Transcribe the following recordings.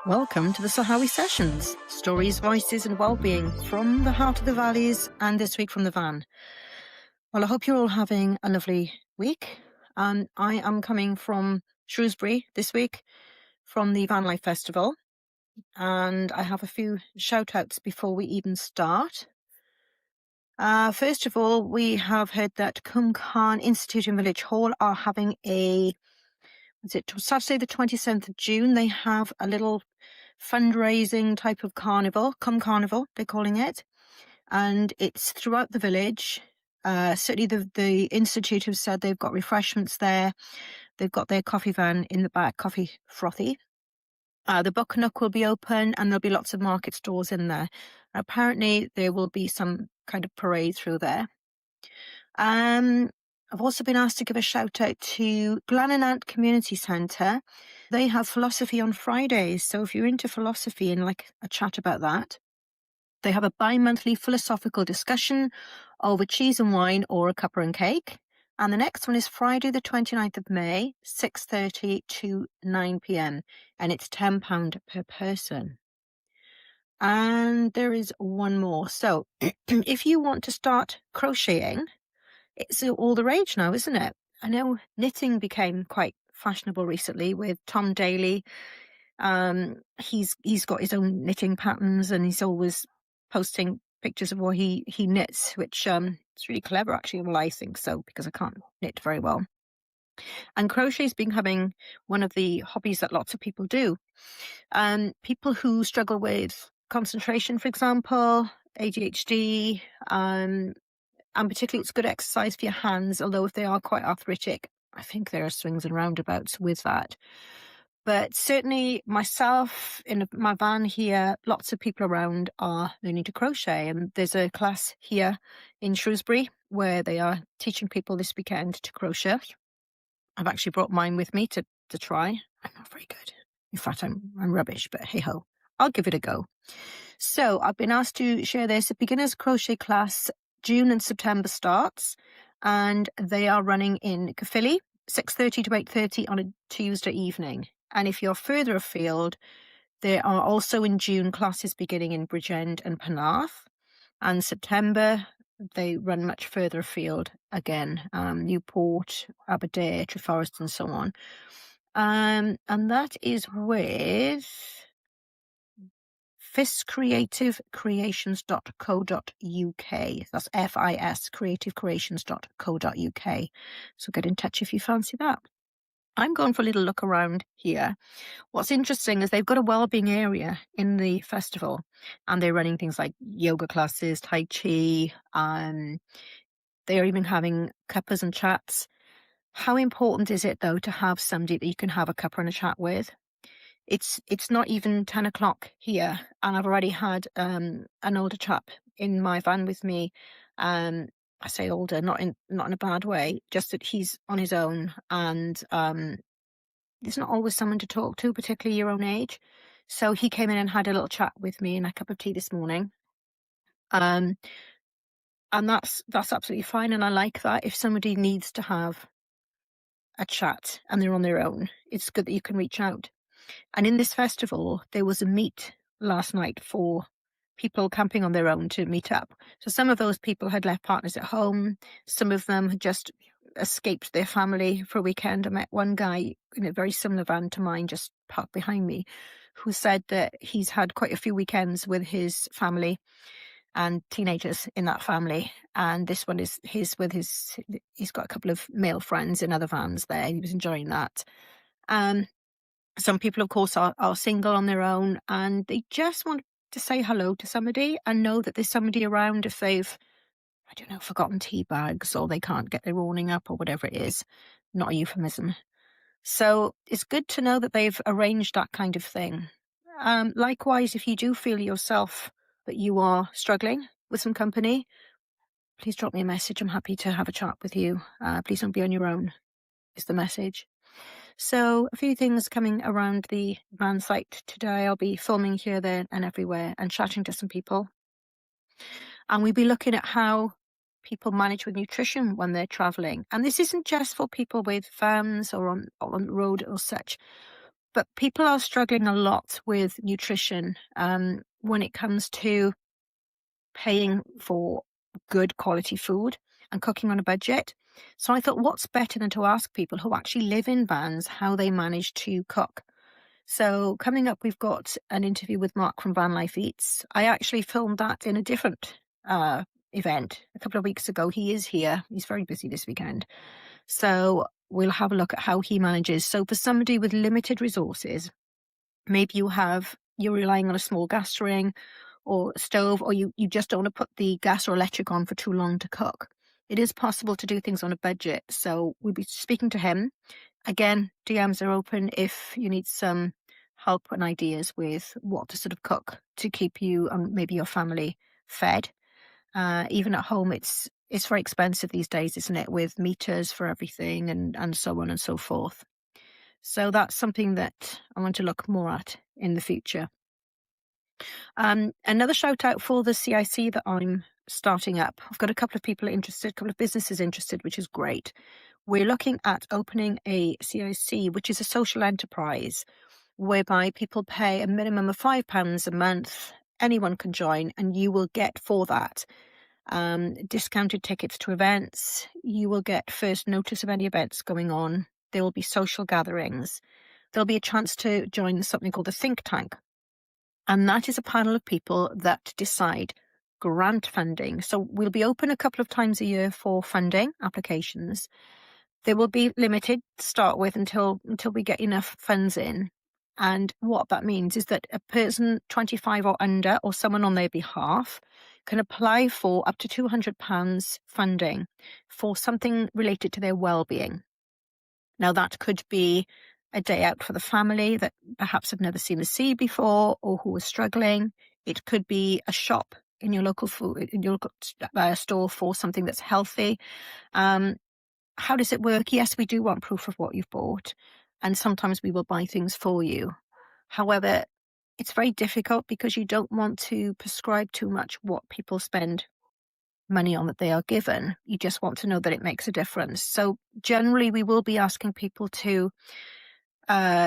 Welcome to the Sahawi Sessions, stories, voices and well-being from the heart of the valleys, and this week from the van. Well, I hope you're all having a lovely week. I am coming from Shrewsbury this week from the Vanlife Festival, and I have a few shout-outs before we even start. First of all, we have heard that Cwm Khan Institute in Village Hall are having Saturday the 27th of June, they have a little fundraising type of carnival, Cwm Carnival, they're calling it. And it's throughout the village. Certainly the Institute have said they've got refreshments there. They've got their coffee van in the back, coffee frothy. The Book Nook will be open and there'll be lots of market stalls in there. Apparently there will be some kind of parade through there. I've also been asked to give a shout out to Glananant Community Centre. They have philosophy on Fridays. So if you're into philosophy and like a chat about that, they have a bi-monthly philosophical discussion over cheese and wine or a cuppa and cake. And the next one is Friday the 29th of May, 6:30 to 9 p.m. And it's £10 per person. And there is one more. So if you want to start crocheting, it's all the rage now, isn't it? I know knitting became quite fashionable recently with Tom Daly. He's got his own knitting patterns and he's always posting pictures of what he knits, which is really clever actually. Well, I think so, because I can't knit very well. And crochet is becoming one of the hobbies that lots of people do. People who struggle with concentration, for example, ADHD, and particularly it's good exercise for your hands, although if they are quite arthritic, I think there are swings and roundabouts with that. But certainly myself, in my van here, lots of people around are learning to crochet. And there's a class here in Shrewsbury where they are teaching people this weekend to crochet. I've actually brought mine with me to try. I'm not very good. In fact, I'm rubbish, but hey ho, I'll give it a go. So I've been asked to share this. A beginner's crochet class, June and September starts, and they are running in Caerphilly, 6:30 to 8:30 on a Tuesday evening. And if you're further afield, there are also in June classes beginning in Bridgend and Penarth. And September, they run much further afield again, Newport, Aberdare, Treforest and so on. And that is with fiscreativecreations.co.uk. That's FIS, creativecreations.co.uk. So get in touch if you fancy that. I'm going for a little look around here. What's interesting is they've got a wellbeing area in the festival, and they're running things like yoga classes, Tai Chi, they're even having cuppas and chats. How important is it, though, to have somebody that you can have a cuppa and a chat with? It's not even 10 o'clock here, and I've already had an older chap in my van with me. I say older, not in a bad way, just that he's on his own, and there's not always someone to talk to, particularly your own age. So he came in and had a little chat with me and a cup of tea this morning. And that's absolutely fine, and I like that. If somebody needs to have a chat and they're on their own, it's good that you can reach out. And in this festival, there was a meet last night for people camping on their own to meet up. So some of those people had left partners at home. Some of them had just escaped their family for a weekend. I met one guy in a very similar van to mine, just parked behind me, who said that he's had quite a few weekends with his family and teenagers in that family. And this one is he's got a couple of male friends in other vans there. He was enjoying that. Some people, of course, are single on their own, and they just want to say hello to somebody and know that there's somebody around if they've, I don't know, forgotten tea bags or they can't get their awning up or whatever it is. Not a euphemism. So it's good to know that they've arranged that kind of thing. Likewise, if you do feel yourself that you are struggling with some company, please drop me a message. I'm happy to have a chat with you. Please don't be on your own, is the message. So a few things coming around the van site today. I'll be filming here, there and everywhere and chatting to some people. And we'll be looking at how people manage with nutrition when they're travelling. And this isn't just for people with vans or on the road or such. But people are struggling a lot with nutrition when it comes to paying for good quality food and cooking on a budget. So I thought, what's better than to ask people who actually live in vans how they manage to cook? So coming up, we've got an interview with Mark from Vanlife Eats. I actually filmed that in a different event a couple of weeks ago. He is here. He's very busy this weekend. So we'll have a look at how he manages. So for somebody with limited resources, maybe you're relying on a small gas ring or stove, or you just don't want to put the gas or electric on for too long to cook. It is possible to do things on a budget. So we'll be speaking to him. Again, DMs are open if you need some help and ideas with what to sort of cook to keep you and maybe your family fed. Even at home, it's very expensive these days, isn't it? With meters for everything and so on and so forth. So that's something that I want to look more at in the future. Another shout out for the CIC that I'm starting up. I've got a couple of people interested, a couple of businesses interested, which is great. We're looking at opening a CIC, which is a social enterprise, whereby people pay a minimum of £5 a month. Anyone can join, and you will get for that discounted tickets to events. You will get first notice of any events going on. There will be social gatherings. There'll be a chance to join something called a think tank. And that is a panel of people that decide grant funding. So we'll be open a couple of times a year for funding applications. They will be limited to start with until we get enough funds in. And what that means is that a person 25 or under, or someone on their behalf, can apply for up to £200 funding for something related to their well-being. Now, that could be a day out for the family that perhaps have never seen the sea before or who are struggling. It could be a shop in your local store for something that's healthy. How does it work? Yes, we do want proof of what you've bought, and sometimes we will buy things for you. However, it's very difficult because you don't want to prescribe too much what people spend money on that they are given. You just want to know that it makes a difference. So generally, we will be asking people to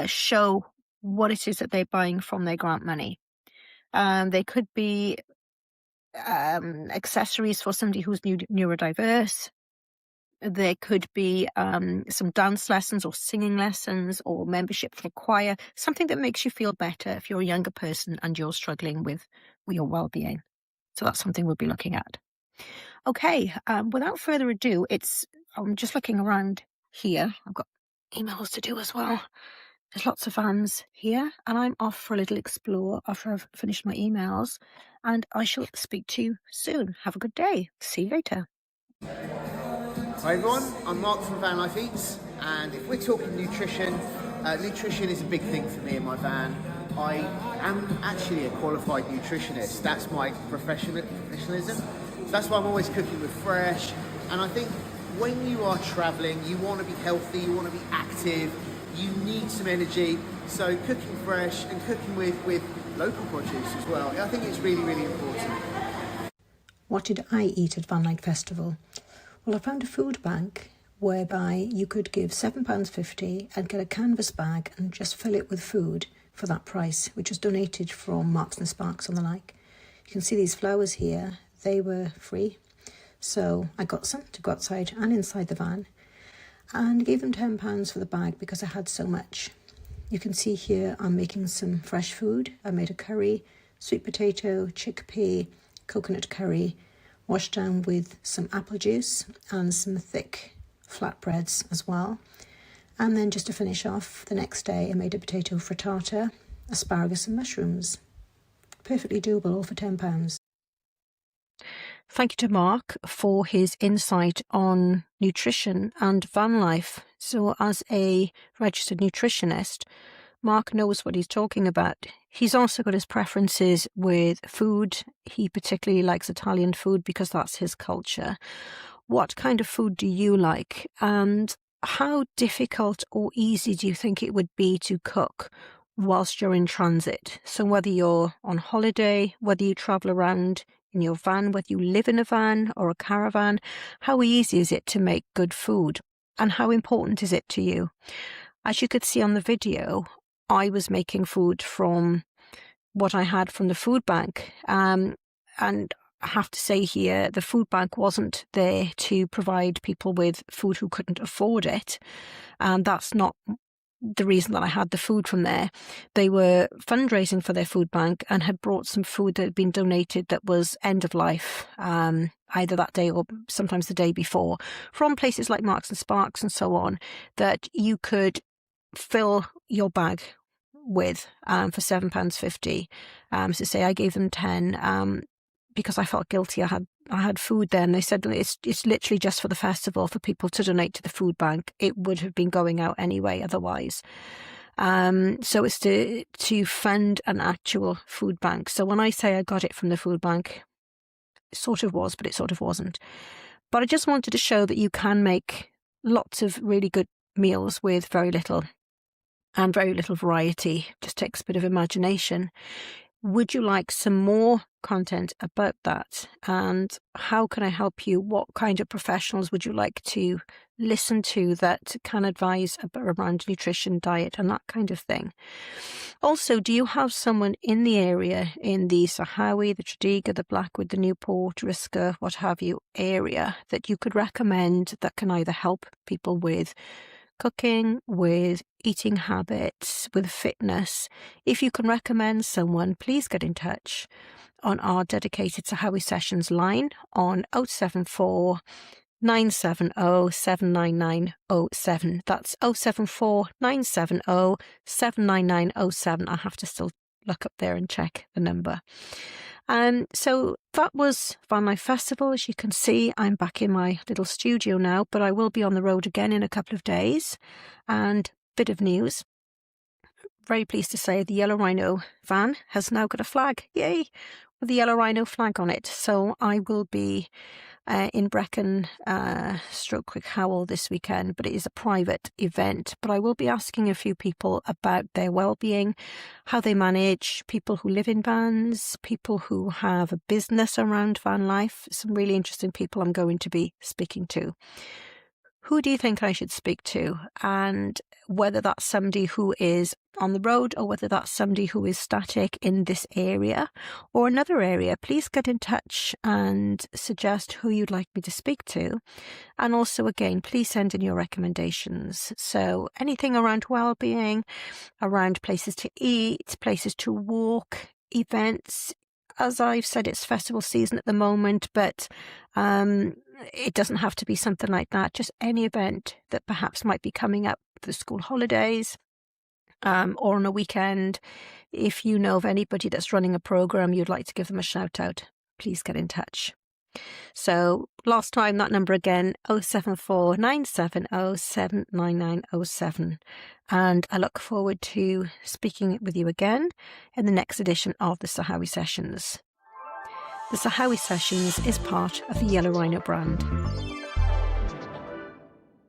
show what it is that they're buying from their grant money. They could be accessories for somebody who's neurodiverse. There could be some dance lessons or singing lessons or membership for choir, something that makes you feel better if you're a younger person and you're struggling with your well-being. So that's something we'll be looking at. Okay, without further ado, I'm just looking around here. I've got emails to do as well. There's lots of vans here, and I'm off for a little explore after I've finished my emails, and I shall speak to you soon. Have a good day. See you later. Hi everyone, I'm Mark from Vanlife Eats, and if we're talking nutrition, nutrition is a big thing for me in my van. I am actually a qualified nutritionist. That's my professionalism. So that's why I'm always cooking with fresh. And I think when you are traveling, you want to be healthy, you want to be active, you need some energy. So cooking fresh and cooking with local produce as well, I think it's really, really important. What did I eat at Vanlife Festival? Well, I found a food bank whereby you could give £7.50 and get a canvas bag and just fill it with food for that price, which was donated from Marks and Sparks and the like. You can see these flowers here, they were free. So I got some to go outside and inside the van and gave them £10 for the bag because I had so much. You can see here I'm making some fresh food. I made a curry, sweet potato, chickpea, coconut curry, washed down with some apple juice and some thick flatbreads as well. And then just to finish off, the next day I made a potato frittata, asparagus and mushrooms. Perfectly doable, all for £10. Thank you to Mark for his insight on nutrition and van life. So as a registered nutritionist, Mark knows what he's talking about. He's also got his preferences with food. He particularly likes Italian food because that's his culture. What kind of food do you like? And how difficult or easy do you think it would be to cook whilst you're in transit? So whether you're on holiday, whether you travel around in your van, whether you live in a van or a caravan, how easy is it to make good food? And how important is it to you? As you could see on the video, I was making food from what I had from the food bank. And I have to say here, the food bank wasn't there to provide people with food who couldn't afford it. And that's not the reason that I had the food from there. They were fundraising for their food bank and had brought some food that had been donated that was end of life, either that day or sometimes the day before, from places like Marks and Sparks and so on, that you could fill your bag with for £7.50. So say I gave them 10 because I felt guilty. I had food there, and they said it's literally just for the festival for people to donate to the food bank. It would have been going out anyway otherwise. So it's to fund an actual food bank. So when I say I got it from the food bank, it sort of was, but it sort of wasn't. But I just wanted to show that you can make lots of really good meals with very little, and very little variety. Just takes a bit of imagination. Would you like some more content about that? And how can I help you? What kind of professionals would you like to listen to that can advise around nutrition, diet, and that kind of thing? Also, do you have someone in the area, in the Sahawi, the Tredegar, the Blackwood, the Newport, Risca, what have you, area that you could recommend that can either help people with cooking, with eating habits, with fitness? If you can recommend someone, please get in touch on our dedicated Sahawi Sessions line on 074 970 79907. That's 074 970 79907. I have to still look up there and check the number. So that was Vanlife Festival. As you can see, I'm back in my little studio now, but I will be on the road again in a couple of days. And bit of news. Very pleased to say the Yellow Rhino van has now got a flag. Yay! With the Yellow Rhino flag on it. So I will be in Brecon, Quick Howell this weekend, but it is a private event. But I will be asking a few people about their well-being, how they manage, people who live in vans, people who have a business around van life. Some really interesting people I'm going to be speaking to. Who do you think I should speak to? And whether that's somebody who is on the road or whether that's somebody who is static in this area or another area, please get in touch and suggest who you'd like me to speak to. And also, again, please send in your recommendations. So anything around well-being, around places to eat, places to walk, events. As I've said, it's festival season at the moment, but it doesn't have to be something like that. Just any event that perhaps might be coming up for the school holidays or on a weekend. If you know of anybody that's running a program, you'd like to give them a shout out, please get in touch. So last time, that number again, 074 970 79907. And I look forward to speaking with you again in the next edition of the Sahawi Sessions. The Sahawi Sessions is part of the Yellow Rhino brand.